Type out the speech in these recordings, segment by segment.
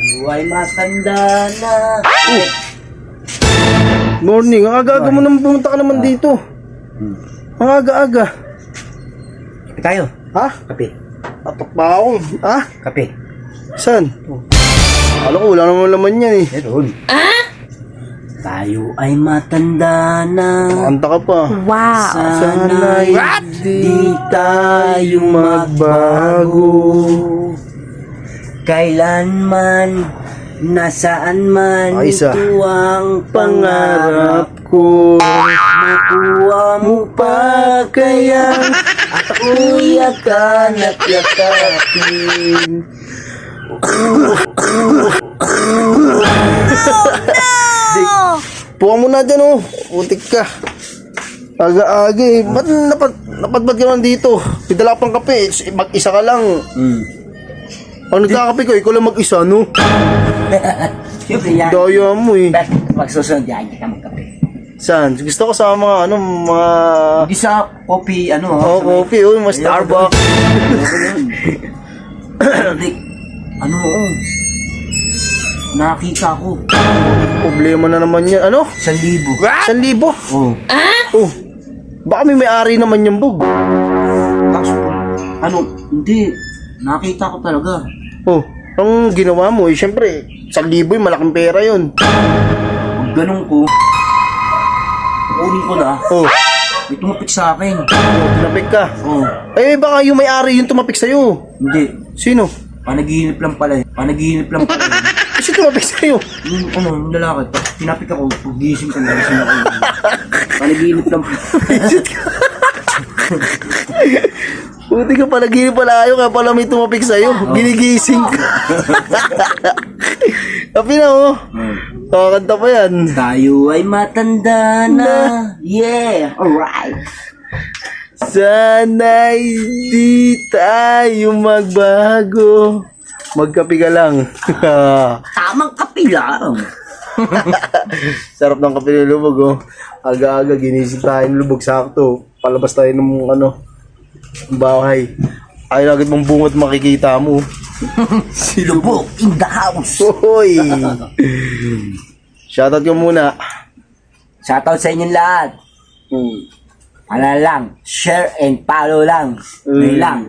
Buhay matanda na. Morning, ang aga-aga mo naman pumunta ka naman dito. Ang aga-aga. Kape tayo. Ha? Kape. Atok pa ako. Ha? Kape. Saan? Alam ko, wala naman laman yan eh. Meron. Tayo ay matanda na. Kanta ka pa. Wow. Sana'y di tayo magbago. Kailanman, nasaan man, Ay, isa. ito ang pangarap. Pangarap ko. Makuha mo pa kaya at ako'y yakan at yakapin. Puka mo na dyan oh. Putik ka. Aga-aga eh. Ba't napadbad ka naman dito? Pidala ka pang kape. Mag-isa ka lang. Ang nagkakape ko, ikaw lang mag-isa no? Siyempre yan. Daya mo eh. Bet, magsusunod yan, kita magkape. Saan? Gusto ko sa mga mga... Hindi sa coffee, ano. Oh, coffee oh. Mas Starbucks. Rick, ano, nakita ko. Problema na naman yan. Ano? 1,000. 1,000? Oh. Oh. Baka may may-ari naman yung bug. Kaso, ano, hindi. Nakita ko talaga. Oh. Ang ginawa mo eh, syempre, 1,000 yung malaking pera yun. Pag ganun ko, kukunin ko na. Oh. May tumapik sa akin. Oh, tinapik ka. Oh. Eh, baka yung may-ari yung tumapik sa'yo. Hindi. Sino? Panaginip lang pala eh. Panaginip lang pala eh. Kasi tumapik sa'yo. Yung ano, yung lalaki. Tinapik ako. Pag-gising ko, nagising ako. Panaginip lang pala. Buti ka pala, gini pala ayaw ka pala may tumapik sa'yo. Ginigising ka. Kapi na oh. Kakanta pa yan. Tayo ay matanda na. Yeah, alright. Sana'y di tayo magbago. Magkapi ka lang. Tamang kape lang. Sarap ng kape ng lubog oh. Aga-aga ginising tayo ng lubog, sakto. Palabas tayo ng bahay. Ay agad mong bungot makikita mo. Lubog in the house. Hoy. Shoutout ko muna. Shoutout sa inyong lahat. Ano lang, share and follow lang. Ngayon lang.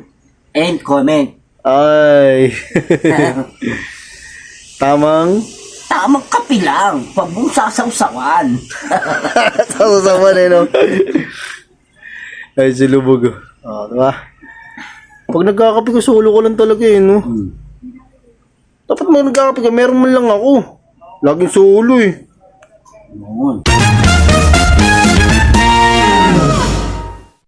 And comment. Ay. Tamang Tamang kape lang. Pag mong sasawsawan. sasasawan eh no. Ay si lubog. Oh, diba? Pag nagkakape ko, solo ko lang talaga eh, no? Dapat mag nagkakape ka, meron man lang ako. Laging solo eh. Noon.